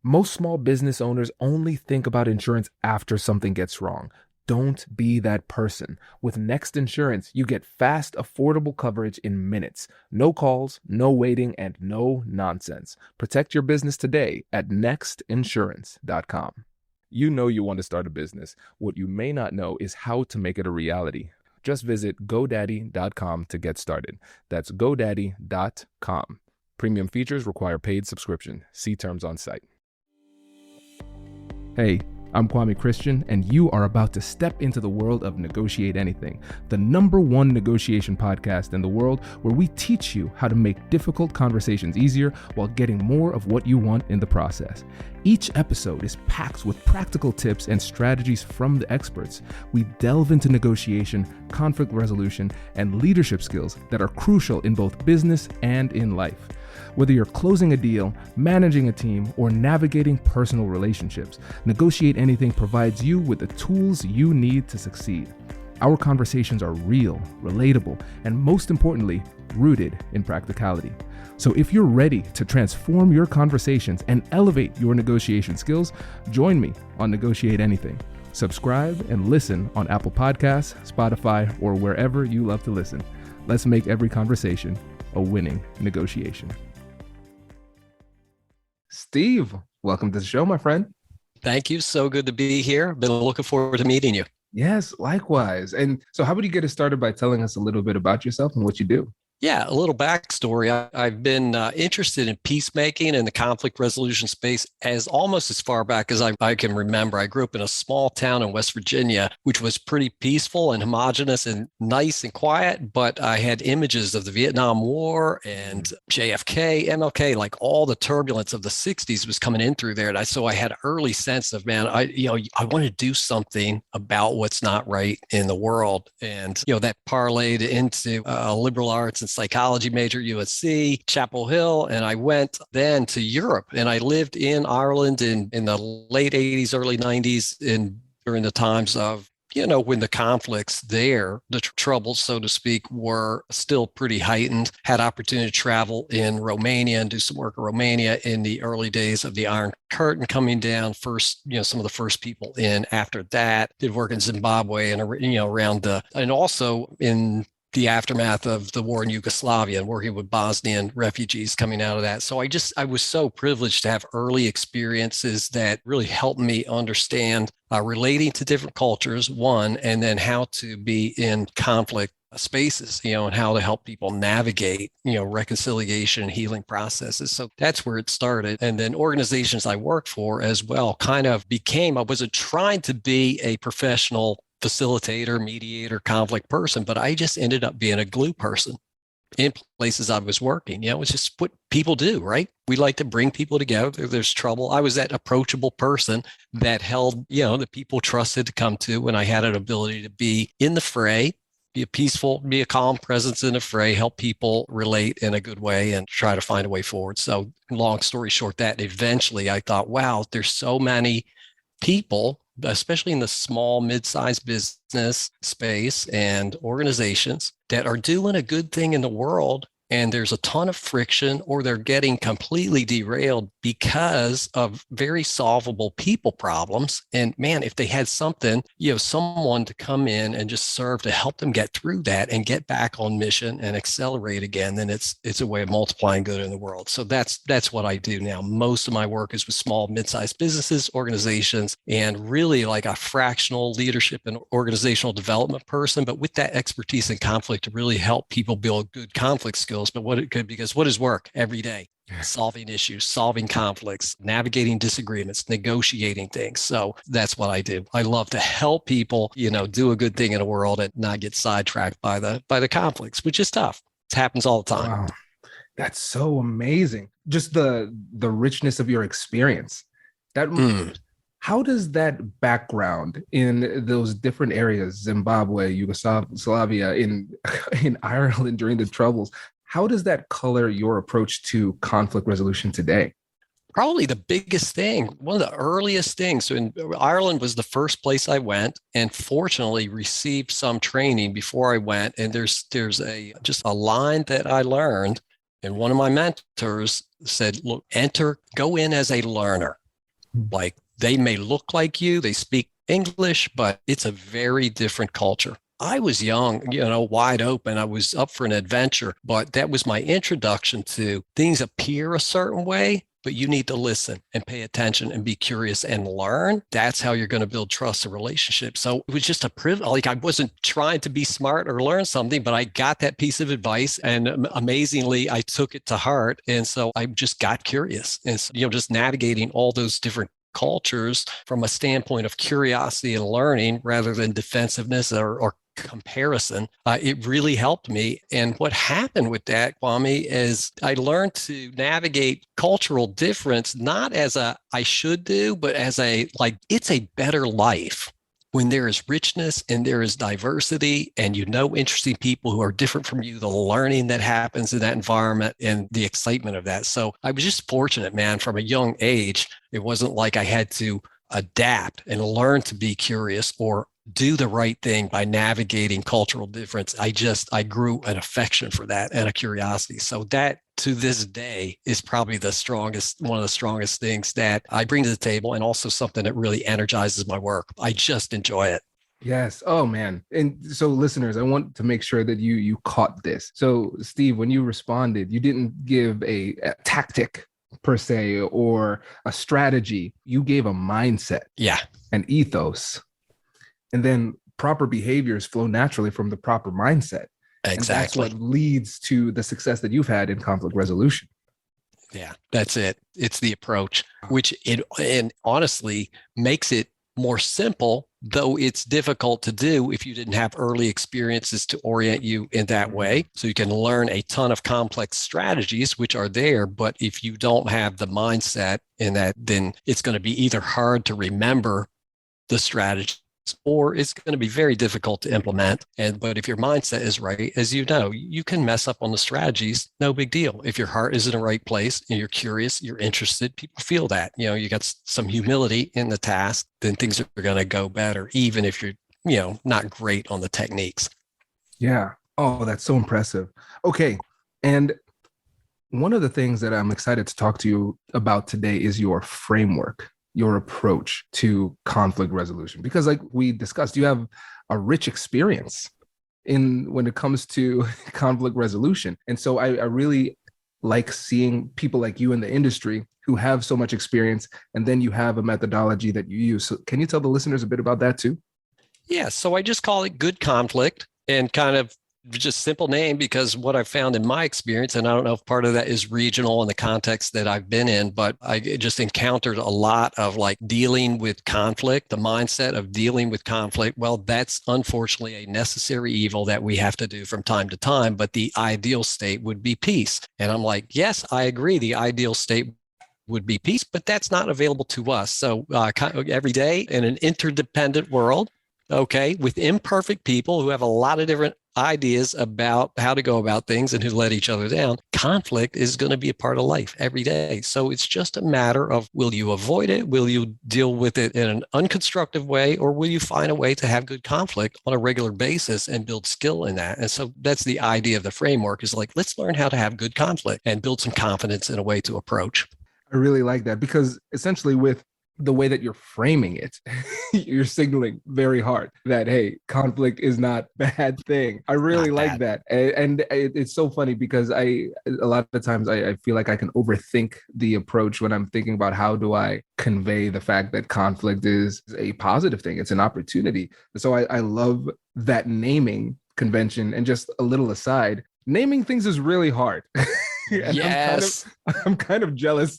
Most small business owners only think about insurance after something gets wrong. Don't be that person. With Next Insurance, you get fast, affordable coverage in minutes. No calls, no waiting, and no nonsense. Protect your business today at nextinsurance.com. You know you want to start a business. What you may not know is how to make it a reality. Just visit GoDaddy.com to get started. That's GoDaddy.com. Premium features require paid subscription. See terms on site. Hey, I'm Kwame Christian, and you are about to step into the world of Negotiate Anything, the #1 negotiation podcast in the world where we teach you how to make difficult conversations easier while getting more of what you want in the process. Each episode is packed with practical tips and strategies from the experts. We delve into negotiation, conflict resolution, and leadership skills that are crucial in both business and in life. Whether you're closing a deal, managing a team, or navigating personal relationships, Negotiate Anything provides you with the tools you need to succeed. Our conversations are real, relatable, and most importantly, rooted in practicality. So if you're ready to transform your conversations and elevate your negotiation skills, join me on Negotiate Anything. Subscribe and listen on Apple Podcasts, Spotify, or wherever you love to listen. Let's make every conversation a winning negotiation. Steve, welcome to the show, my friend. Thank you. So good to be here. Been looking forward to meeting you. Yes, likewise. And so how would you get us started by telling us a little bit about yourself and what you do? Yeah, a little backstory. I've been interested in peacemaking and the conflict resolution space almost as far back as I can remember. I grew up in a small town in West Virginia, which was pretty peaceful and homogenous and nice and quiet, but I had images of the Vietnam War and JFK, MLK, like all the turbulence of the 60s was coming in through there. And so I had an early sense of, man, I want to do something about what's not right in the world. And, that parlayed into liberal arts and psychology major, USC, Chapel Hill. And I went then to Europe and I lived in Ireland in the late 80s, early 90s, during the times of, when the conflicts there, the troubles, so to speak, were still pretty heightened. Had opportunity to travel in Romania and do some work in Romania in the early days of the Iron Curtain coming down. First, some of the first people in. After that, did work in Zimbabwe and and also in the aftermath of the war in Yugoslavia and working with Bosnian refugees coming out of that. So I was so privileged to have early experiences that really helped me understand relating to different cultures, one, and then how to be in conflict spaces, and how to help people navigate, reconciliation and healing processes. So that's where it started. And then organizations I worked for as well kind of I wasn't trying to be a professional facilitator, mediator, conflict person, but I just ended up being a glue person in places I was working. It's just what people do, right? We like to bring people together. There's trouble. I was that approachable person that held, that people trusted to come to when I had an ability to be in the fray, be a calm presence in the fray, help people relate in a good way and try to find a way forward. So long story short, that eventually I thought, wow, there's so many people, especially in the small, mid-sized business space and organizations that are doing a good thing in the world. And there's a ton of friction, or they're getting completely derailed because of very solvable people problems. And man, if they had something, someone to come in and just serve to help them get through that and get back on mission and accelerate again, then it's a way of multiplying good in the world. So that's what I do now. Most of my work is with small, mid-sized businesses, organizations, and really like a fractional leadership and organizational development person, but with that expertise in conflict to really help people build good conflict skills. But because what is work every day? Solving issues, solving conflicts, navigating disagreements, negotiating things. So that's what I do. I love to help people, do a good thing in the world and not get sidetracked by the conflicts, which is tough. It happens all the time. Wow, that's so amazing. Just the richness of your experience. How does that background in those different areas, Zimbabwe, Yugoslavia, in Ireland during the Troubles, how does that color your approach to conflict resolution today? Probably the biggest thing, one of the earliest things. So Ireland was the first place I went, and fortunately received some training before I went. And there's just a line that I learned, and one of my mentors said, "Look, go in as a learner." Like they may look like you, they speak English, but it's a very different culture. I was young, wide open. I was up for an adventure, but that was my introduction to things appear a certain way, but you need to listen and pay attention and be curious and learn. That's how you're going to build trust and relationships. So it was just a privilege. Like I wasn't trying to be smart or learn something, but I got that piece of advice and amazingly, I took it to heart. And so I just got curious and, just navigating all those different cultures from a standpoint of curiosity and learning rather than defensiveness or comparison, it really helped me. And what happened with that, Kwame, is I learned to navigate cultural difference, not as a I should do, but as a like, it's a better life when there is richness and there is diversity and interesting people who are different from you, the learning that happens in that environment and the excitement of that. So I was just fortunate, man, from a young age. It wasn't like I had to adapt and learn to be curious or do the right thing by navigating cultural difference. I grew an affection for that and a curiosity. So that to this day is probably one of the strongest things that I bring to the table, and also something that really energizes my work. I just enjoy it. Yes. Oh man. And so listeners, I want to make sure that you caught this. So Steve, when you responded, you didn't give a tactic per se or a strategy. You gave a mindset. Yeah. An ethos. And then proper behaviors flow naturally from the proper mindset. Exactly. And that's what leads to the success that you've had in conflict resolution. Yeah, that's it. It's the approach, which and honestly makes it more simple, though it's difficult to do if you didn't have early experiences to orient you in that way. So you can learn a ton of complex strategies, which are there. But if you don't have the mindset in that, then it's going to be either hard to remember the strategy, or it's going to be very difficult to implement. But if your mindset is right, as you know, you can mess up on the strategies, no big deal. If your heart is in the right place and you're curious, you're interested, people feel that, you got some humility in the task, then things are going to go better, even if you're, not great on the techniques. Yeah. Oh, that's so impressive. Okay. And one of the things that I'm excited to talk to you about today is your framework, your approach to conflict resolution, because like we discussed, you have a rich experience when it comes to conflict resolution. And so I really like seeing people like you in the industry who have so much experience, and then you have a methodology that you use. So can you tell the listeners a bit about that too? Yeah. So I just call it good conflict, and kind of just simple name, because what I've found in my experience, and I don't know if part of that is regional in the context that I've been in, but I just encountered a lot of like dealing with conflict, the mindset of dealing with conflict. Well, that's unfortunately a necessary evil that we have to do from time to time, but the ideal state would be peace. And I'm like, yes, I agree. The ideal state would be peace, but that's not available to us. So every day in an interdependent world, okay, with imperfect people who have a lot of different ideas about how to go about things and who let each other down, conflict is going to be a part of life every day. So it's just a matter of, will you avoid it? Will you deal with it in an unconstructive way? Or will you find a way to have good conflict on a regular basis and build skill in that? And so that's the idea of the framework, is like, let's learn how to have good conflict and build some confidence in a way to approach. I really like that, because essentially with the way that you're framing it, you're signaling very hard that, hey, conflict is not a bad thing. I really like that. And it's so funny because a lot of times I feel like I can overthink the approach when I'm thinking about how do I convey the fact that conflict is a positive thing. It's an opportunity. So I love that naming convention. And just a little aside, naming things is really hard. Yes. I'm kind of jealous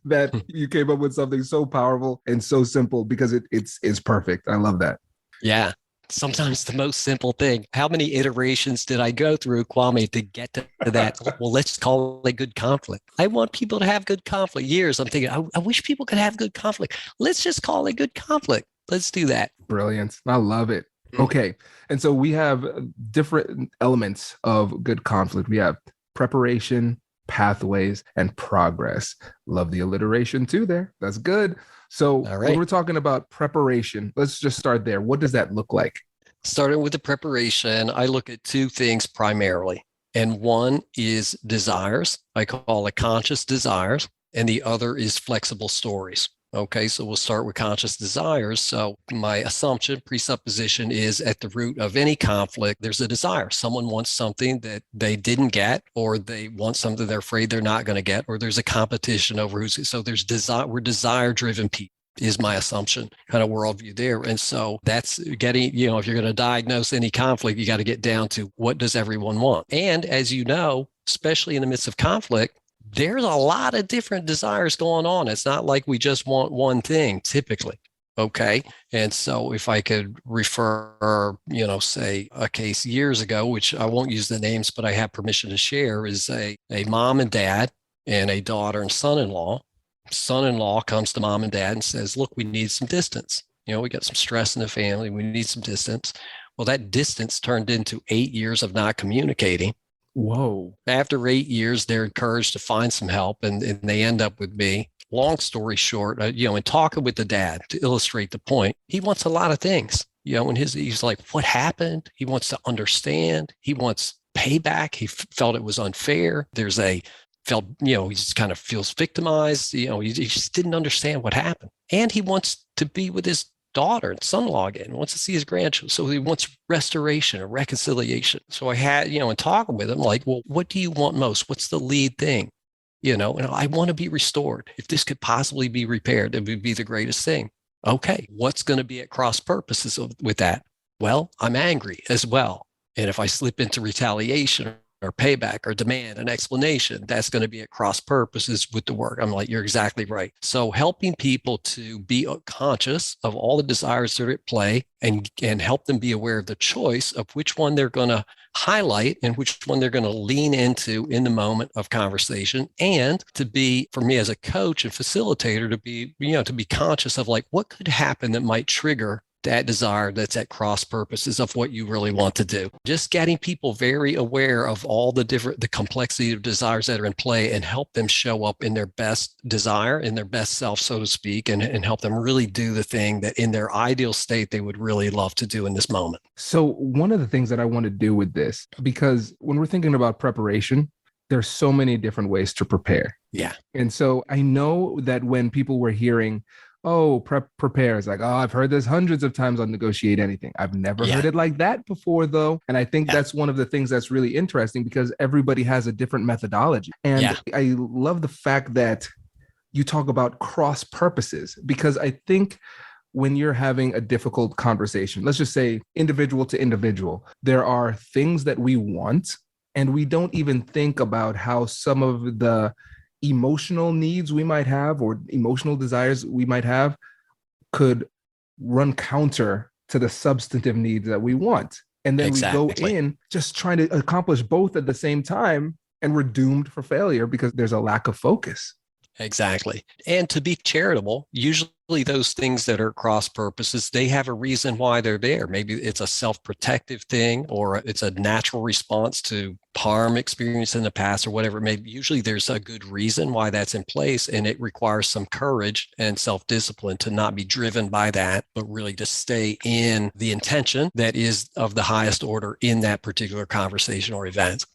that you came up with something so powerful and so simple, because it's perfect. I love that. Yeah. Sometimes the most simple thing. How many iterations did I go through, Kwame, to get to that? Well, let's call it good conflict. I want people to have good conflict. Years I'm thinking, I wish people could have good conflict. Let's just call it good conflict. Let's do that. Brilliant. I love it. Okay. And so we have different elements of good conflict. We have preparation, pathways, and progress. Love the alliteration too there. That's good. So when we're talking about preparation, let's just start there. What does that look like? Starting with the preparation, I look at two things primarily. And one is desires. I call it conscious desires. And the other is flexible stories. Okay, so we'll start with conscious desires. So my assumption, presupposition is at the root of any conflict, there's a desire. Someone wants something that they didn't get, or they want something they're afraid they're not going to get, or there's a competition over who's, so there's desire, we're desire-driven people is my assumption, kind of worldview there. And so that's getting, if you're going to diagnose any conflict, you got to get down to what does everyone want? And as you know, especially in the midst of conflict, there's a lot of different desires going on. It's not like we just want one thing typically. Okay. And so if I could refer, say a case years ago, which I won't use the names, but I have permission to share, is a mom and dad and a daughter and son-in-law. Son-in-law comes to mom and dad and says, look, we need some distance. We got some stress in the family. We need some distance. Well, that distance turned into 8 years of not communicating. Whoa. After 8 years, they're encouraged to find some help, and they end up with me. Long story short, in talking with the dad to illustrate the point, he wants a lot of things. And he's like, what happened? He wants to understand. He wants payback. He felt it was unfair. He just kind of feels victimized. He just didn't understand what happened. And he wants to be with his daughter and son-in-law again, wants to see his grandchildren. So he wants restoration or reconciliation. So I had, in talking with him, like, well, what do you want most? What's the lead thing? And I want to be restored. If this could possibly be repaired, it would be the greatest thing. Okay, what's going to be at cross purposes with that? Well, I'm angry as well. And if I slip into retaliation or payback or demand an explanation, that's going to be at cross purposes with the work. I'm like, you're exactly right. So helping people to be conscious of all the desires that are at play and help them be aware of the choice of which one they're going to highlight and which one they're going to lean into in the moment of conversation, and to be, for me as a coach and facilitator, to be conscious of like what could happen that might trigger that desire that's at cross purposes of what you really want to do. Just getting people very aware of all the complexity of desires that are in play and help them show up in their best desire, in their best self, so to speak, and help them really do the thing that in their ideal state they would really love to do in this moment. So one of the things that I want to do with this, because when we're thinking about preparation, there's so many different ways to prepare. Yeah. And so I know that when people were hearing, prepare. It's like, I've heard this hundreds of times on Negotiate Anything. I've never heard it like that before, though. And I think that's one of the things that's really interesting because everybody has a different methodology. And I love the fact that you talk about cross purposes, because I think when you're having a difficult conversation, let's just say individual to individual, there are things that we want, and we don't even think about how some of the emotional needs we might have or emotional desires we might have could run counter to the substantive needs that we want. And then we go in just trying to accomplish both at the same time, and we're doomed for failure because there's a lack of focus. Exactly. And to be charitable, usually those things that are cross purposes, they have a reason why they're there. Maybe it's a self-protective thing, or it's a natural response to harm experienced in the past, or whatever. Maybe usually there's a good reason why that's in place, and it requires some courage and self-discipline to not be driven by that, but really to stay in the intention that is of the highest order in that particular conversation or event.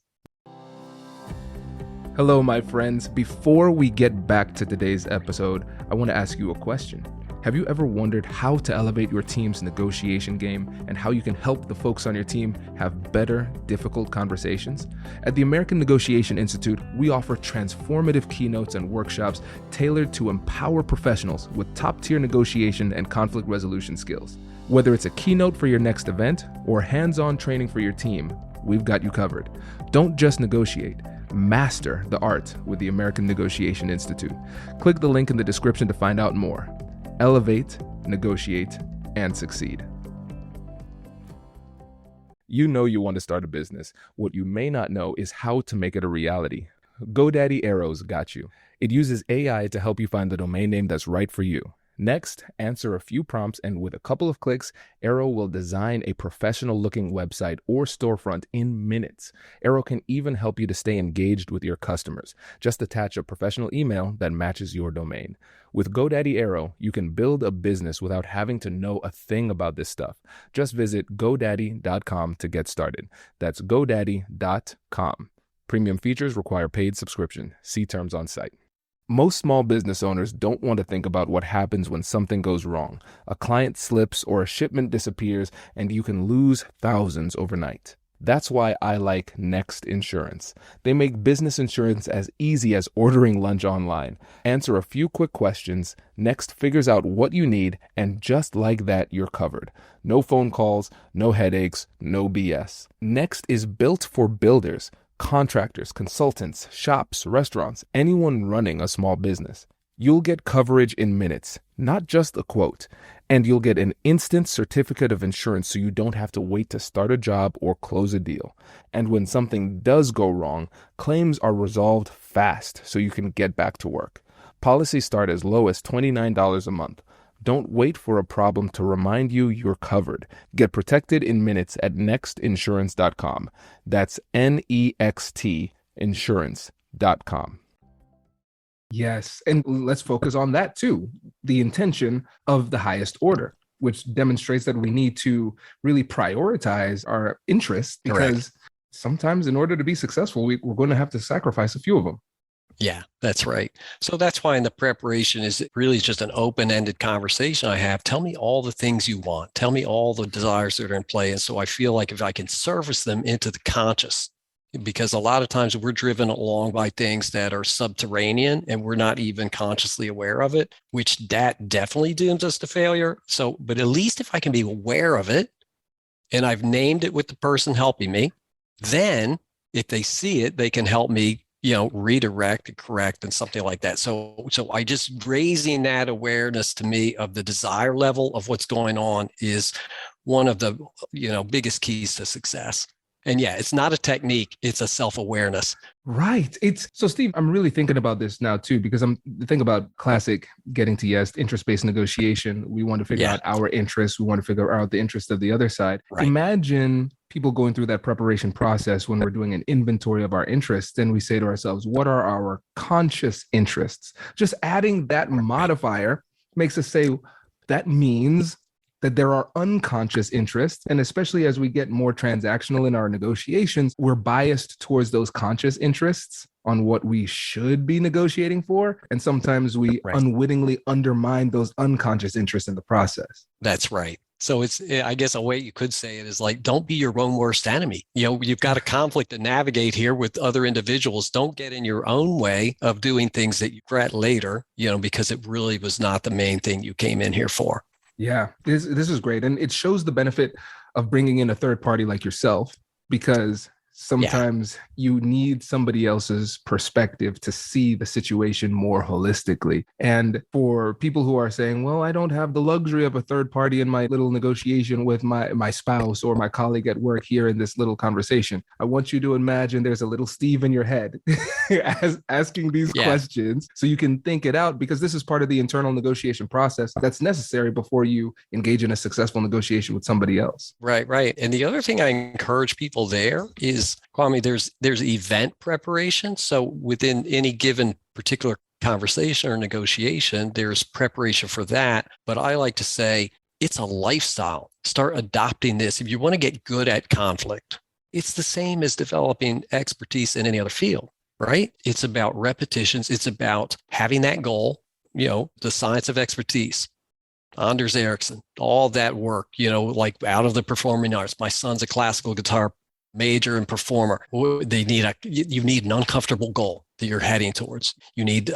Hello, my friends. Before we get back to today's episode, I want to ask you a question. Have you ever wondered how to elevate your team's negotiation game and how you can help the folks on your team have better, difficult conversations? At the American Negotiation Institute, we offer transformative keynotes and workshops tailored to empower professionals with top-tier negotiation and conflict resolution skills. Whether it's a keynote for your next event or hands-on training for your team, we've got you covered. Don't just negotiate. Master the art with the American Negotiation Institute. Click the link in the description to find out more. Elevate, negotiate, and succeed. You know you want to start a business. What you may not know is how to make it a reality. GoDaddy Arrow's got you. It uses AI to help you find the domain name that's right for you. Next, answer a few prompts, and with a couple of clicks, Arrow will design a professional-looking website or storefront in minutes. Arrow can even help you to stay engaged with your customers. Just attach a professional email that matches your domain. With GoDaddy Arrow, you can build a business without having to know a thing about this stuff. Just visit GoDaddy.com to get started. That's GoDaddy.com. Premium features require paid subscription. See terms on site. Most small business owners don't want to think about what happens when something goes wrong. A client slips or a shipment disappears, and you can lose thousands overnight. That's why I like Next Insurance. They make business insurance as easy as ordering lunch online. Answer a few quick questions, Next figures out what you need, and just like that, you're covered. No phone calls, no headaches, no BS. Next is built for builders, contractors, consultants, shops, restaurants, anyone running a small business. You'll get coverage in minutes, not just a quote. And you'll get an instant certificate of insurance so you don't have to wait to start a job or close a deal. And when something does go wrong, claims are resolved fast so you can get back to work. Policies start as low as $29 a month. Don't wait for a problem to remind you you're covered. Get protected in minutes at nextinsurance.com. That's NEXT insurance.com. Yes, and let's focus on that too, the intention of the highest order, which demonstrates that we need to really prioritize our interests because sometimes in order to be successful, we're going to have to sacrifice a few of them. Yeah, that's right. So that's why in the preparation is really just an open-ended conversation I have. Tell me all the things you want. Tell me all the desires that are in play. And so I feel like if I can surface them into the conscious, because a lot of times we're driven along by things that are subterranean and we're not even consciously aware of it, which that definitely dooms us to failure. So, but at least if I can be aware of it and I've named it with the person helping me, then if they see it, they can help me, redirect and correct and something like that. So I just raising that awareness to me of the desire level of what's going on is one of the, biggest keys to success. And yeah, it's not a technique, it's a self-awareness. Right. So Steve, I'm really thinking about this now too, because I'm thinking about classic getting to yes, interest-based negotiation. We want to figure out our interests. We want to figure out the interest of the other side. Right. Imagine people going through that preparation process when we're doing an inventory of our interests. Then we say to ourselves, what are our conscious interests? Just adding that modifier makes us say that means that there are unconscious interests. And especially as we get more transactional in our negotiations, we're biased towards those conscious interests on what we should be negotiating for. And sometimes we unwittingly undermine those unconscious interests in the process. That's right. So it's, I guess a way you could say it is like, don't be your own worst enemy. You've got a conflict to navigate here with other individuals. Don't get in your own way of doing things that you regret later, because it really was not the main thing you came in here for. Yeah, this is great. And it shows the benefit of bringing in a third party like yourself, because sometimes you need somebody else's perspective to see the situation more holistically. And for people who are saying, well, I don't have the luxury of a third party in my little negotiation with my spouse or my colleague at work here in this little conversation, I want you to imagine there's a little Steve in your head asking these questions so you can think it out, because this is part of the internal negotiation process that's necessary before you engage in a successful negotiation with somebody else. Right. And the other thing I encourage people there is, Kwame, there's event preparation. So within any given particular conversation or negotiation, there's preparation for that. But I like to say it's a lifestyle. Start adopting this. If you want to get good at conflict, it's the same as developing expertise in any other field, right? It's about repetitions. It's about having that goal, the science of expertise. Anders Ericsson, all that work, like out of the performing arts. My son's a classical guitar major and performer. You need an uncomfortable goal that you're heading towards. You need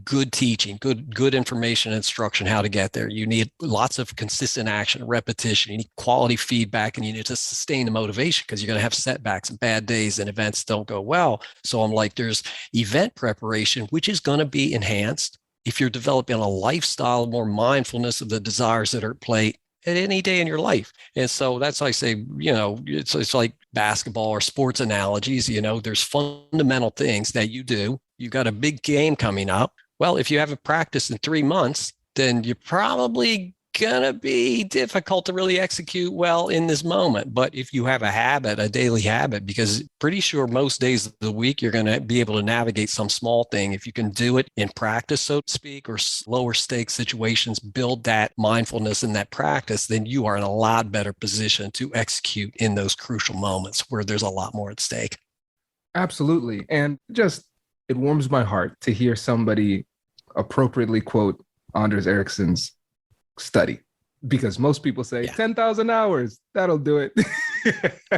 good teaching, good information, instruction, how to get there. You need lots of consistent action, repetition. You need quality feedback, and you need to sustain the motivation, because you're going to have setbacks and bad days and events don't go well. So I'm like, there's event preparation, which is going to be enhanced if you're developing a lifestyle, more mindfulness of the desires that are at play at any day in your life. And so that's why I say, it's like basketball or sports analogies. There's fundamental things that you do. You got a big game coming up. Well, if you haven't practiced in 3 months, then you're probably gonna be difficult to really execute well in this moment. But if you have a daily habit, because pretty sure most days of the week, you're going to be able to navigate some small thing. If you can do it in practice, so to speak, or lower stakes situations, build that mindfulness in that practice, then you are in a lot better position to execute in those crucial moments where there's a lot more at stake. Absolutely. And just it warms my heart to hear somebody appropriately quote Anders Ericsson's study, because most people say 10,000 hours, that'll do it.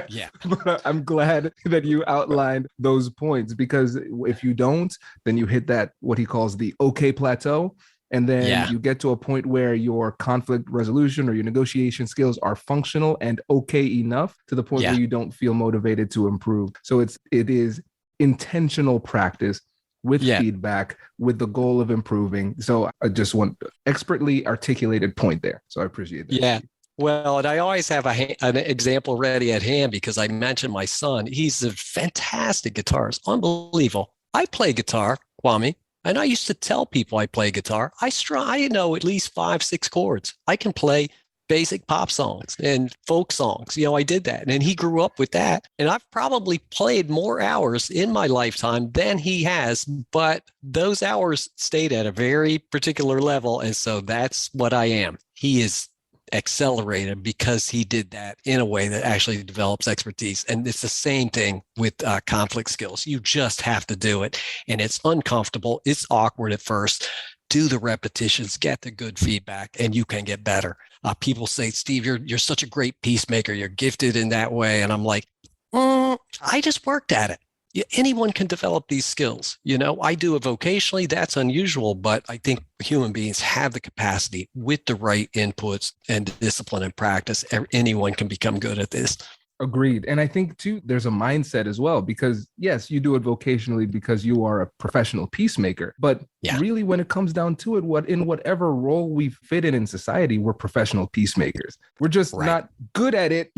Yeah. But I'm glad that you outlined those points, because if you don't, then you hit that, what he calls the okay plateau. And then you get to a point where your conflict resolution or your negotiation skills are functional and okay enough to the point where you don't feel motivated to improve. So it is intentional practice with feedback, with the goal of improving. So I just want expertly articulated point there. So I appreciate that. Yeah. Well, and I always have an example ready at hand, because I mentioned my son. He's a fantastic guitarist, unbelievable. I play guitar, Kwame, and I used to tell people I play guitar. I know at least 5-6 chords. I can play basic pop songs and folk songs. I did that. And he grew up with that. And I've probably played more hours in my lifetime than he has, but those hours stayed at a very particular level. And so that's what I am. He is accelerated because he did that in a way that actually develops expertise. And it's the same thing with conflict skills. You just have to do it. And it's uncomfortable. It's awkward at first. Do the repetitions, get the good feedback, and you can get better. People say, Steve, you're such a great peacemaker. You're gifted in that way. And I'm like, I just worked at it. Anyone can develop these skills. I do it vocationally. That's unusual, but I think human beings have the capacity with the right inputs and discipline and practice. Anyone can become good at this. Agreed. And I think too, there's a mindset as well, because yes, you do it vocationally because you are a professional peacemaker, but really when it comes down to it, in whatever role we fit in society, we're professional peacemakers. We're just not good at it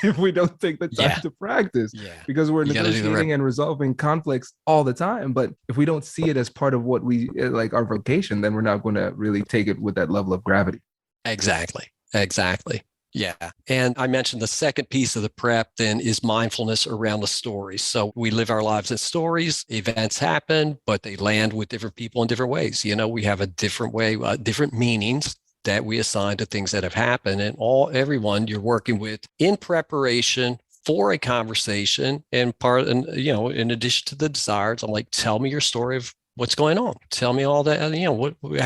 if we don't take the time to practice, because we're negotiating and resolving conflicts all the time. But if we don't see it as part of what we like our vocation, then we're not going to really take it with that level of gravity. Exactly. Yeah. And I mentioned the second piece of the prep then is mindfulness around the stories. So we live our lives as stories. Events happen, but they land with different people in different ways. We have a different way, different meanings that we assign to things that have happened. And everyone you're working with in preparation for a conversation, in addition to the desires, I'm like, tell me your story of what's going on. Tell me all that, how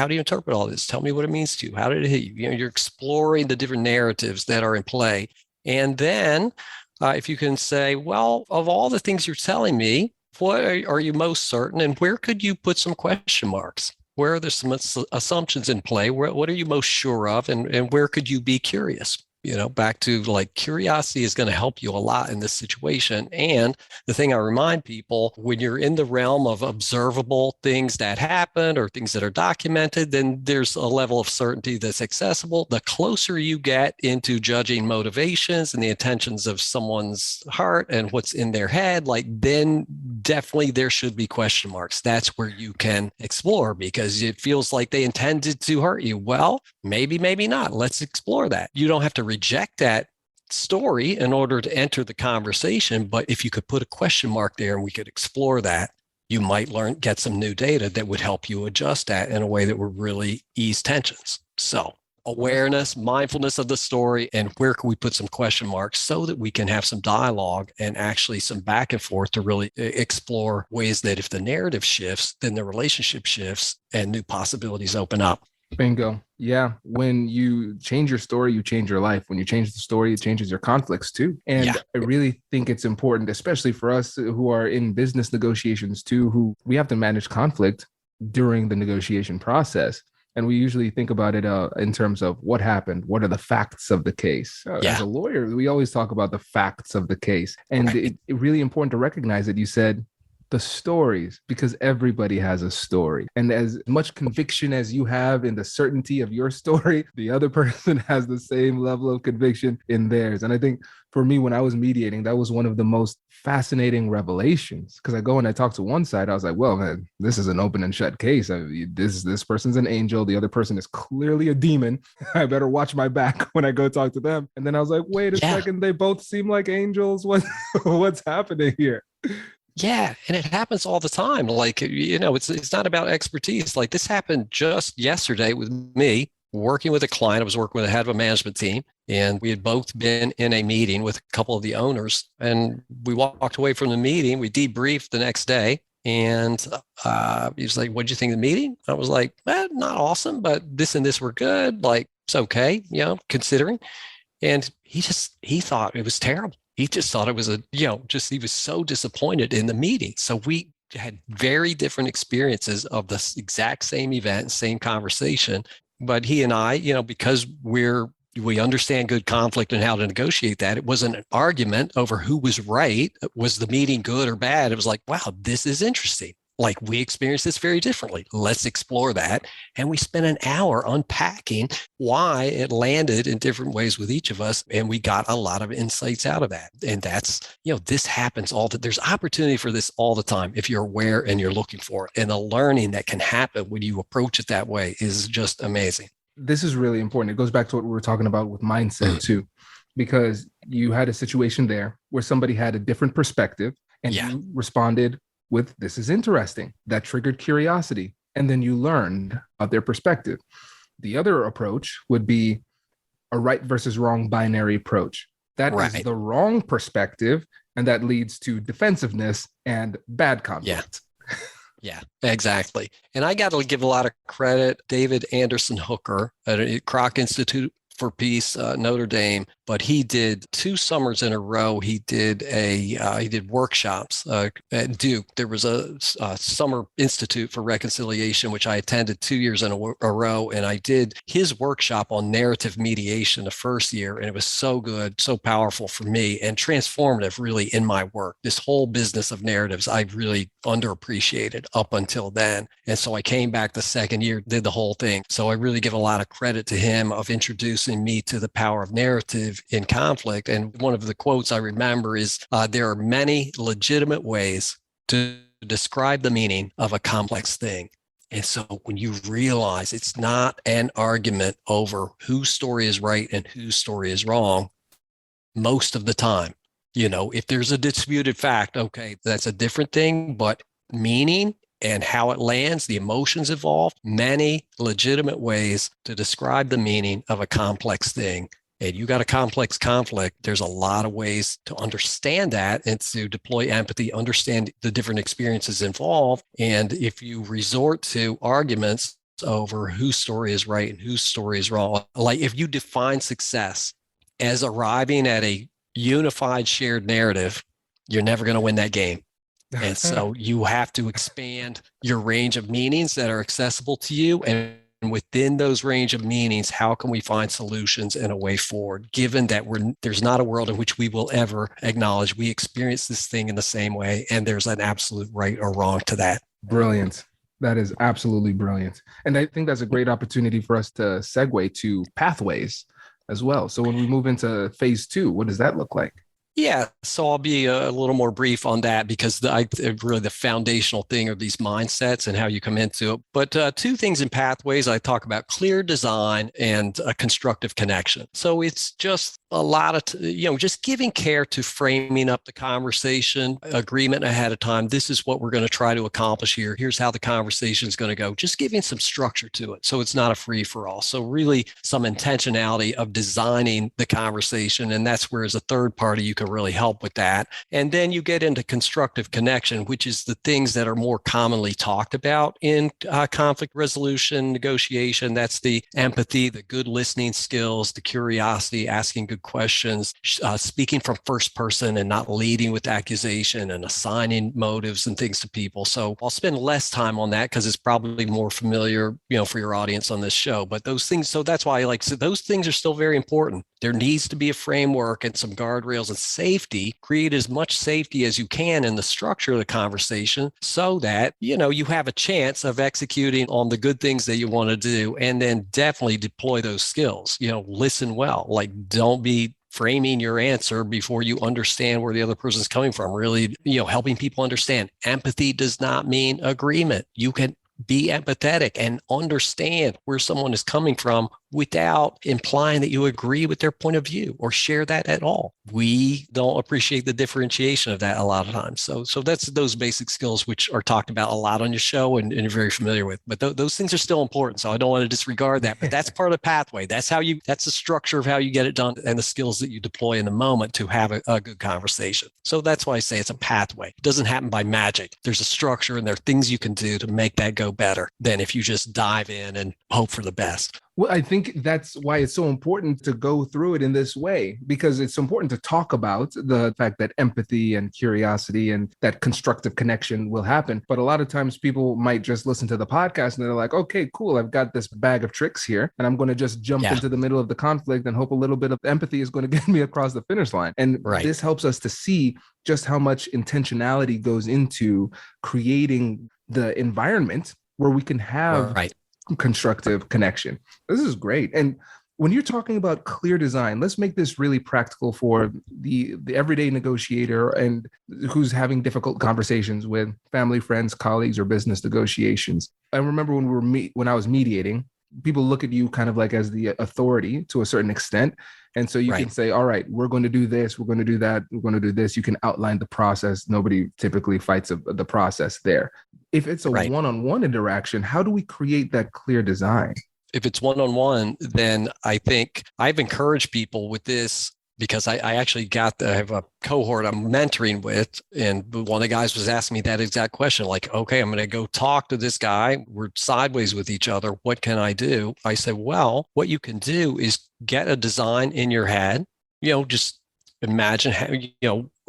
do you interpret all this? Tell me what it means to you. How did it hit you? You're exploring the different narratives that are in play. And then if you can say, well, of all the things you're telling me, what are you most certain? And where could you put some question marks? Where are there some assumptions in play? What are you most sure of? And where could you be curious? Back to like curiosity is going to help you a lot in this situation. And the thing I remind people, when you're in the realm of observable things that happen or things that are documented, then there's a level of certainty that's accessible. The closer you get into judging motivations and the intentions of someone's heart and what's in their head, then definitely there should be question marks. That's where you can explore, because it feels like they intended to hurt you. Well, maybe not. Let's explore that. You don't have to reject that story in order to enter the conversation. But if you could put a question mark there and we could explore that, you might get some new data that would help you adjust that in a way that would really ease tensions. So awareness, mindfulness of the story, and where can we put some question marks so that we can have some dialogue and actually some back and forth to really explore ways that if the narrative shifts, then the relationship shifts and new possibilities open up. Bingo. Yeah. When you change your story, you change your life. When you change the story, it changes your conflicts too. And I really think it's important, especially for us who are in business negotiations too, who we have to manage conflict during the negotiation process. And we usually think about it in terms of what happened. What are the facts of the case? As a lawyer, we always talk about the facts of the case. And it's really important to recognize that you said the stories, because everybody has a story. And as much conviction as you have in the certainty of your story, the other person has the same level of conviction in theirs. And I think for me, when I was mediating, that was one of the most fascinating revelations, because I go and I talk to one side. I was like, well, man, this is an open and shut case. This person's an angel. The other person is clearly a demon. I better watch my back when I go talk to them. And then I was like, wait a second, they both seem like angels. What's happening here? Yeah. And it happens all the time. It's not about expertise. Like this happened just yesterday with me working with a client. I was working with the head of a management team, and we had both been in a meeting with a couple of the owners, and we walked away from the meeting. We debriefed the next day, And he was like, what'd you think of the meeting? I was like, not awesome, but this and this were good. Like, it's okay, considering. And he thought it was terrible. He just thought it was he was so disappointed in the meeting. So we had very different experiences of the exact same event, same conversation. But he and I, because we understand good conflict and how to negotiate that. It wasn't an argument over who was right. Was the meeting good or bad? It was like, wow, this is interesting. Like, we experience this very differently. Let's explore that. And we spent an hour unpacking why it landed in different ways with each of us. And we got a lot of insights out of that. And that's, this happens there's opportunity for this all the time if you're aware and you're looking for it. And the learning that can happen when you approach it that way is just amazing. This is really important. It goes back to what we were talking about with mindset too, because you had a situation there where somebody had a different perspective and you responded with, this is interesting. That triggered curiosity. And then you learned about their perspective. The other approach would be a right versus wrong binary approach. That is the wrong perspective. And that leads to defensiveness and bad conflict. Yeah, exactly. And I got to give a lot of credit, David Anderson Hooker at Kroc Institute for Peace, Notre Dame, but he did 2 summers in a row. He did workshops at Duke. There was a summer institute for reconciliation, which I attended 2 years in a row. And I did his workshop on narrative mediation the first year. And it was so good, so powerful for me and transformative really in my work. This whole business of narratives, I really underappreciated up until then. And so I came back the second year, did the whole thing. So I really give a lot of credit to him of introducing me to the power of narrative in conflict. And one of the quotes I remember is, there are many legitimate ways to describe the meaning of a complex thing. And so when you realize it's not an argument over whose story is right and whose story is wrong, most of the time, if there's a disputed fact, okay, that's a different thing, but meaning and how it lands, the emotions involved, many legitimate ways to describe the meaning of a complex thing. And you got a complex conflict, there's a lot of ways to understand that and to deploy empathy, understand the different experiences involved. And if you resort to arguments over whose story is right and whose story is wrong, like if you define success as arriving at a unified shared narrative, you're never going to win that game. And so you have to expand your range of meanings that are accessible to you. And within those range of meanings, how can we find solutions and a way forward, given that there's not a world in which we will ever acknowledge we experience this thing in the same way, and there's an absolute right or wrong to that. Brilliant. That is absolutely brilliant. And I think that's a great opportunity for us to segue to pathways as well. So when we move into phase 2, what does that look like? Yeah, so I'll be a little more brief on that because really the foundational thing are these mindsets and how you come into it. But 2 things in pathways, I talk about clear design and a constructive connection. So it's just a lot of, just giving care to framing up the conversation, agreement ahead of time. This is what we're going to try to accomplish here. Here's how the conversation is going to go. Just giving some structure to it. So it's not a free for all. So really some intentionality of designing the conversation. And that's where as a third party, you can really help with that. And then you get into constructive connection, which is the things that are more commonly talked about in conflict resolution, negotiation. That's the empathy, the good listening skills, the curiosity, asking good questions, speaking from first person and not leading with accusation and assigning motives and things to people. So I'll spend less time on that because it's probably more familiar, for your audience on this show. But those things, so that's why those things are still very important. There needs to be a framework and some guardrails and safety. Create as much safety as you can in the structure of the conversation so that, you have a chance of executing on the good things that you want to do, and then definitely deploy those skills. Listen well, don't be framing your answer before you understand where the other person's coming from. Really, helping people understand empathy does not mean agreement. You can be empathetic and understand where someone is coming from without implying that you agree with their point of view or share that at all. We don't appreciate the differentiation of that a lot of times. So that's those basic skills which are talked about a lot on your show and you're very familiar with. But those things are still important. So I don't want to disregard that. But that's part of the pathway. That's the structure of how you get it done and the skills that you deploy in the moment to have a good conversation. So that's why I say it's a pathway. It doesn't happen by magic. There's a structure and there are things you can do to make that go better than if you just dive in and hope for the best. Well, I think that's why it's so important to go through it in this way, because it's important to talk about the fact that empathy and curiosity and that constructive connection will happen. But a lot of times people might just listen to the podcast and they're like, okay, cool, I've got this bag of tricks here and I'm going to just jump into the middle of the conflict and hope a little bit of empathy is going to get me across the finish line. And this helps us to see just how much intentionality goes into creating the environment where we can have constructive connection. This is great. And when you're talking about clear design, let's make this really practical for the everyday negotiator and who's having difficult conversations with family, friends, colleagues, or business negotiations. I remember when I was mediating, people look at you kind of like as the authority to a certain extent. And so you can say, all right, we're going to do this, we're going to do that, we're going to do this. You can outline the process. Nobody typically fights the process there. If it's a one-on-one interaction, how do we create that clear design? If it's one-on-one, then I think I've encouraged people with this because I actually I have a cohort I'm mentoring with, and one of the guys was asking me that exact question, like, okay, I'm going to go talk to this guy. We're sideways with each other. What can I do? I said, well, what you can do is get a design in your head, just imagine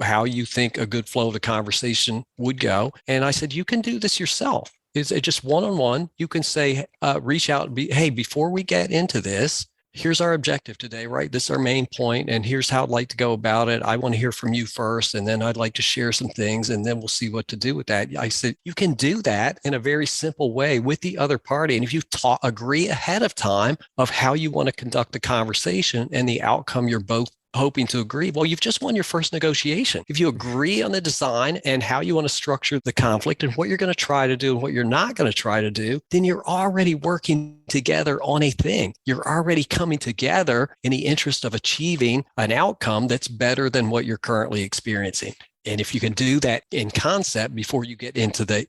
how you think a good flow of the conversation would go. And I said, you can do this yourself. It's just one-on-one. You can say, reach out and hey, before we get into this, here's our objective today, right? This is our main point, and here's how I'd like to go about it. I want to hear from you first, and then I'd like to share some things, and then we'll see what to do with that. I said, you can do that in a very simple way with the other party. And if you agree ahead of time of how you want to conduct the conversation and the outcome you're both hoping to agree, well, you've just won your first negotiation. If you agree on the design and how you want to structure the conflict and what you're going to try to do and what you're not going to try to do, then you're already working together on a thing. You're already coming together in the interest of achieving an outcome that's better than what you're currently experiencing. And if you can do that in concept before you get into the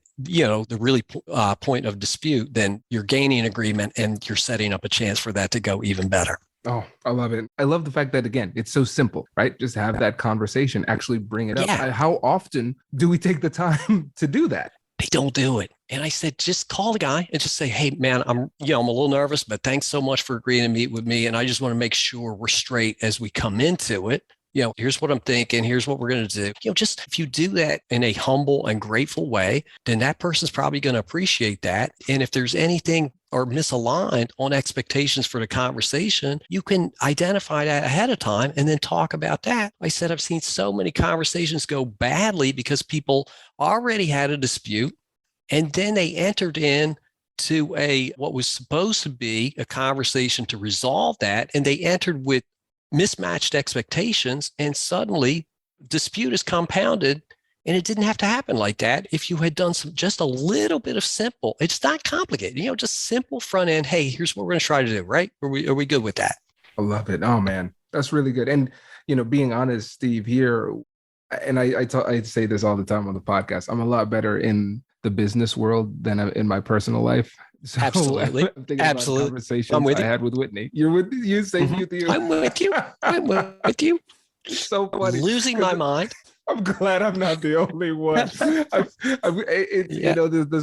really point of dispute, then you're gaining agreement and you're setting up a chance for that to go even better. Oh, I love it. I love the fact that, again, it's so simple, right? Just have that conversation, actually bring it up. How often do we take the time to do that? They don't do it. And I said, just call the guy and just say, hey, man, I'm a little nervous, but thanks so much for agreeing to meet with me. And I just want to make sure we're straight as we come into it. Here's what I'm thinking. Here's what we're going to do. Just if you do that in a humble and grateful way, then that person's probably going to appreciate that. And if there's anything or misaligned on expectations for the conversation, you can identify that ahead of time and then talk about that. I said, I've seen so many conversations go badly because people already had a dispute and then they entered in to what was supposed to be a conversation to resolve that. And they entered with mismatched expectations, and suddenly dispute is compounded. And it didn't have to happen like that if you had done just a little bit of simple. It's not complicated, just simple front end. Hey, here's what we're going to try to do, right? Are we good with that? I love it. Oh man, that's really good. And being honest, Steve, here, and I say this all the time on the podcast, I'm a lot better in the business world than in my personal life. So absolutely. I'm thinking about conversations I had with Whitney. You're with you, same with you. I'm with you. I'm with you. It's so funny. Losing my mind. I'm glad I'm not the only one. This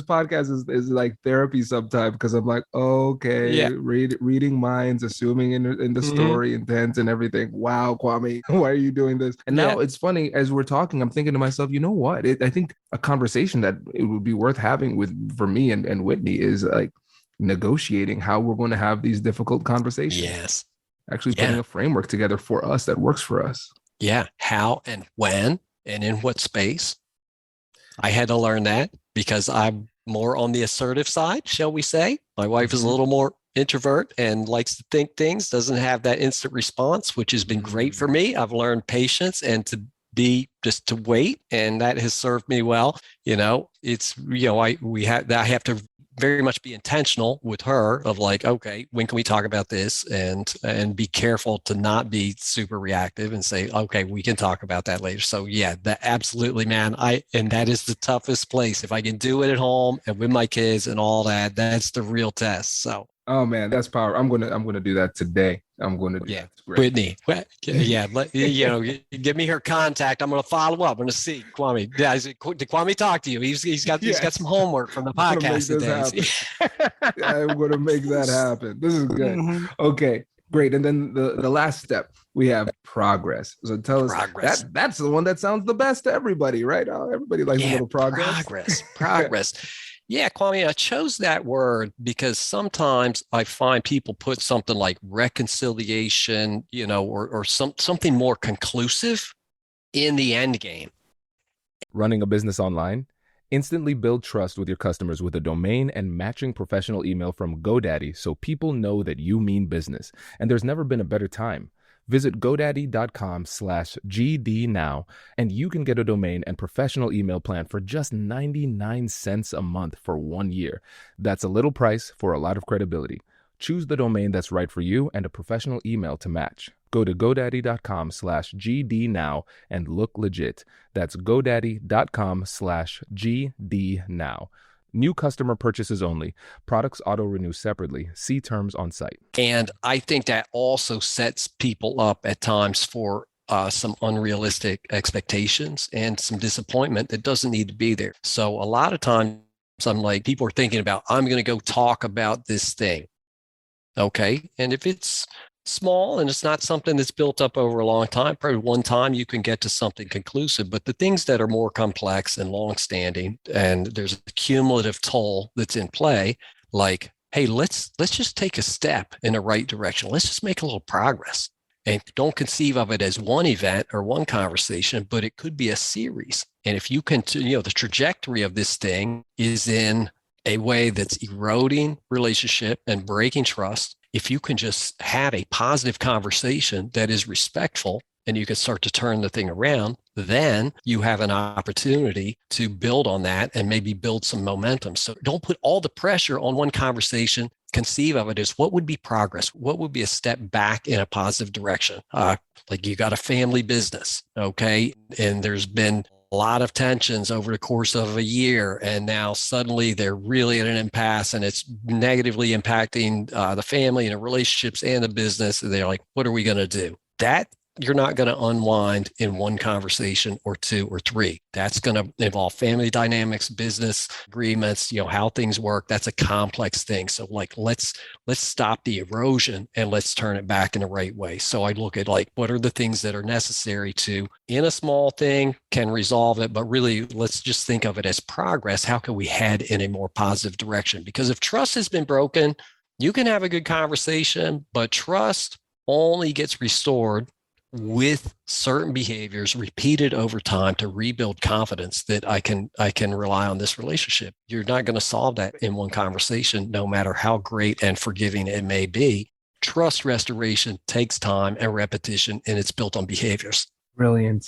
podcast is like therapy sometimes because I'm like, okay, reading minds, assuming in the story intent and everything. Wow, Kwame, why are you doing this? And now it's funny, as we're talking, I'm thinking to myself, you know what? I think a conversation that it would be worth having for me and Whitney is like negotiating how we're going to have these difficult conversations. Yes. Actually putting a framework together for us that works for us. Yeah. How and when and in what space. I had to learn that because I'm more on the assertive side, shall we say. My wife is a little more introvert and likes to think things, doesn't have that instant response, which has been great for me. I've learned patience and to wait. And that has served me well. I have to very much be intentional with her of like, okay, when can we talk about this? And be careful to not be super reactive and say, okay, we can talk about that later. So yeah, that absolutely, man. And that is the toughest place. If I can do it at home and with my kids and all that, that's the real test. So Oh man, that's power. I'm gonna do that today. I'm going to do yeah, that. It's great. Whitney. Yeah, give me her contact. I'm going to follow up. I'm going to see Kwame. Did Kwame talk to you? He's got Yes. some homework from the I'm gonna make podcast this today. happen. I'm gonna make that happen. This is good. Mhm. Okay, great. And then the last step, we have progress. So tell us Progress. that's the one that sounds the best to everybody, right? Everybody likes a Yeah, little progress. progress. Yeah, Kwame, I chose that word because sometimes I find people put something like reconciliation, or something more conclusive in the end game. Running a business online? Instantly build trust with your customers with a domain and matching professional email from GoDaddy so people know that you mean business. And there's never been a better time. Visit godaddy.com/GD now, and you can get a domain and professional email plan for just 99 cents a month for 1 year. That's a little price for a lot of credibility. Choose the domain that's right for you and a professional email to match. Go to godaddy.com/GD now and look legit. That's godaddy.com/GD now. New customer purchases only. Products auto-renew separately. See terms on site. And I think that also sets people up at times for some unrealistic expectations and some disappointment that doesn't need to be there. So a lot of times I'm like, people are thinking about, I'm going to go talk about this thing. Okay. And if it's small and it's not something that's built up over a long time, probably one time you can get to something conclusive. But the things that are more complex and longstanding, and there's a cumulative toll that's in play, like, hey, let's just take a step in the right direction. Let's just make a little progress. And don't conceive of it as one event or one conversation, but it could be a series. And if you can, the trajectory of this thing is in a way that's eroding relationship and breaking trust, if you can just have a positive conversation that is respectful and you can start to turn the thing around, then you have an opportunity to build on that and maybe build some momentum. So don't put all the pressure on one conversation. Conceive of it as what would be progress? What would be a step back in a positive direction? Like you got a family business, okay? And there's been a lot of tensions over the course of a year. And now suddenly they're really at an impasse and it's negatively impacting the family and the relationships and the business. And they're like, what are we going to do? That you're not going to unwind in one conversation or two or three. That's going to involve family dynamics, business agreements, how things work. That's a complex thing. So like, let's stop the erosion and let's turn it back in the right way. So I look at like, what are the things that are necessary to, in a small thing, can resolve it, but really let's just think of it as progress. How can we head in a more positive direction? Because if trust has been broken, you can have a good conversation, but trust only gets restored with certain behaviors repeated over time to rebuild confidence that I can rely on this relationship. You're not going to solve that in one conversation, no matter how great and forgiving it may be. Trust restoration takes time and repetition, and it's built on behaviors. Brilliant.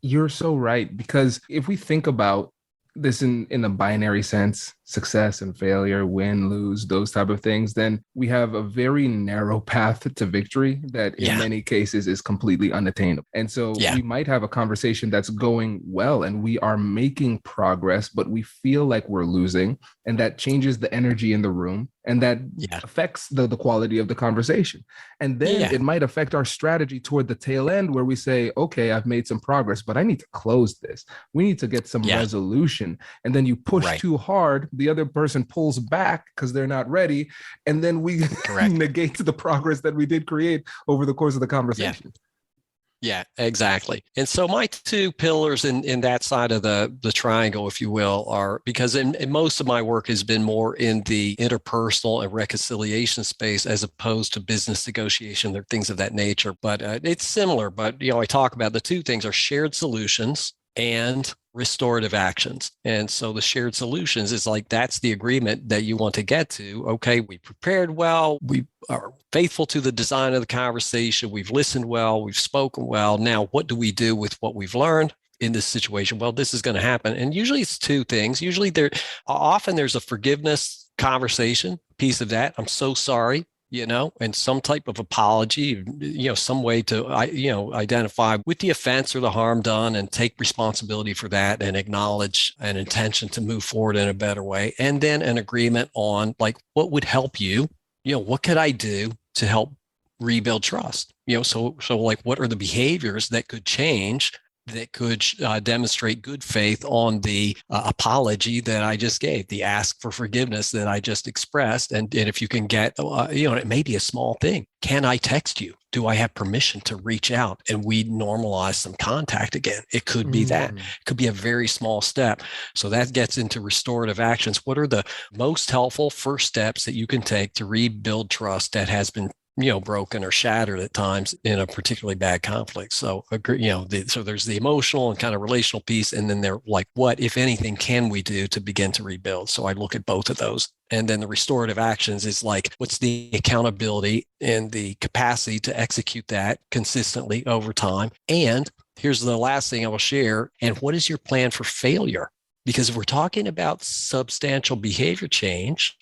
You're so right, because if we think about this in a binary sense, success and failure, win, lose, those type of things, then we have a very narrow path to victory that in many cases is completely unattainable. And so we might have a conversation that's going well and we are making progress, but we feel like we're losing, and that changes the energy in the room, and that affects the quality of the conversation. And then it might affect our strategy toward the tail end, where we say, okay, I've made some progress, but I need to close this. We need to get some resolution. And then you push too hard, the other person pulls back because they're not ready. And then we negate the progress that we did create over the course of the conversation. Yeah, exactly. And so my two pillars in that side of the triangle, if you will, are because in most of my work has been more in the interpersonal and reconciliation space as opposed to business negotiation or things of that nature. But it's similar. But, I talk about the two things are shared solutions and restorative actions. And so the shared solutions is like, that's the agreement that you want to get to. Okay, we prepared well. We are faithful to the design of the conversation. We've listened well. We've spoken well. Now, what do we do with what we've learned in this situation? Well, this is going to happen. And usually it's two things. Usually there's a forgiveness conversation, piece of that. I'm so sorry, and some type of apology, some way to, identify with the offense or the harm done and take responsibility for that and acknowledge an intention to move forward in a better way. And then an agreement on like, what would help you, what could I do to help rebuild trust? So like, what are the behaviors that could change that could demonstrate good faith on the apology that I just gave, the ask for forgiveness that I just expressed. And if you can get, it may be a small thing. Can I text you? Do I have permission to reach out and we normalize some contact again? It could be that. It could be a very small step. So that gets into restorative actions. What are the most helpful first steps that you can take to rebuild trust that has been broken or shattered at times in a particularly bad conflict? So, so there's the emotional and kind of relational piece. And then they're like, what, if anything, can we do to begin to rebuild? So I look at both of those. And then the restorative actions is like, what's the accountability and the capacity to execute that consistently over time? And here's the last thing I will share. And what is your plan for failure? Because if we're talking about substantial behavior change,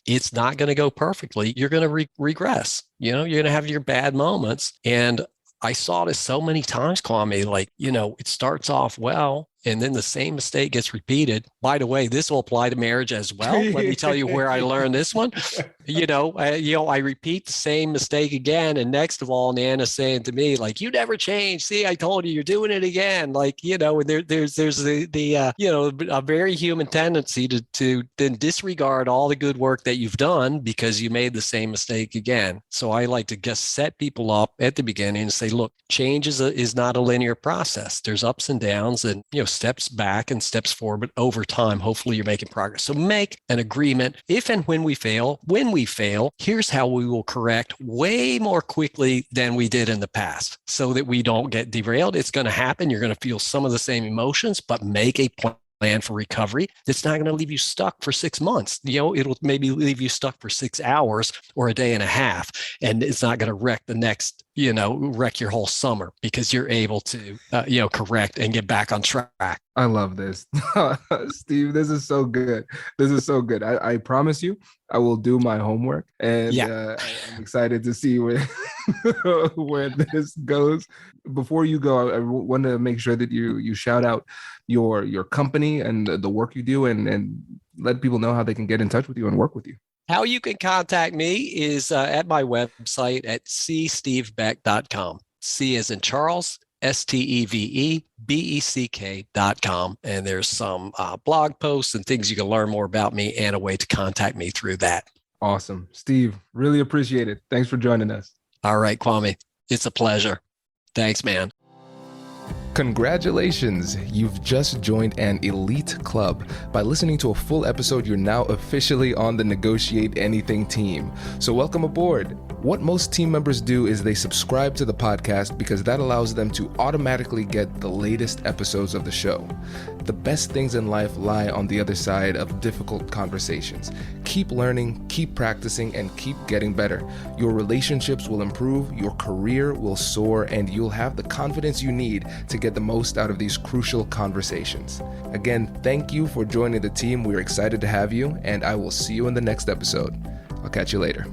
it's not going to go perfectly. You're going to regress. You're going to have your bad moments. And I saw this so many times, Kwame, like, it starts off well, and then the same mistake gets repeated. By the way, this will apply to marriage as well. Let me tell you where I learned this one. I repeat the same mistake again. And next of all, Nana's saying to me, like, you never change. See, I told you, you're doing it again. Like, and there's a very human tendency to then disregard all the good work that you've done because you made the same mistake again. So I like to just set people up at the beginning and say, look, change is not a linear process. There's ups and downs and, steps back and steps forward, but over time, hopefully you're making progress. So make an agreement. If and when we fail, here's how we will correct way more quickly than we did in the past so that we don't get derailed. It's going to happen. You're going to feel some of the same emotions, but make a plan for recovery that's not going to leave you stuck for 6 months. It'll maybe leave you stuck for 6 hours or a day and a half. And it's not going to wreck the next, wreck your whole summer because you're able to, correct and get back on track. I love this. Steve, this is so good. I promise you, I will do my homework, and I'm excited to see where this goes. Before you go, I want to make sure that you shout out your company and the work you do, and let people know how they can get in touch with you and work with you. How you can contact me is at my website at cstevebeck.com. C as in Charles, STEVEBECK.com. And there's some blog posts and things you can learn more about me and a way to contact me through that. Awesome. Steve, really appreciate it. Thanks for joining us. All right, Kwame. It's a pleasure. Thanks, man. Congratulations! You've just joined an elite club. By listening to a full episode, you're now officially on the Negotiate Anything team. So welcome aboard. What most team members do is they subscribe to the podcast because that allows them to automatically get the latest episodes of the show. The best things in life lie on the other side of difficult conversations. Keep learning, keep practicing, and keep getting better. Your relationships will improve, your career will soar, and you'll have the confidence you need to get the most out of these crucial conversations. Again, thank you for joining the team. We're excited to have you, and I will see you in the next episode. I'll catch you later.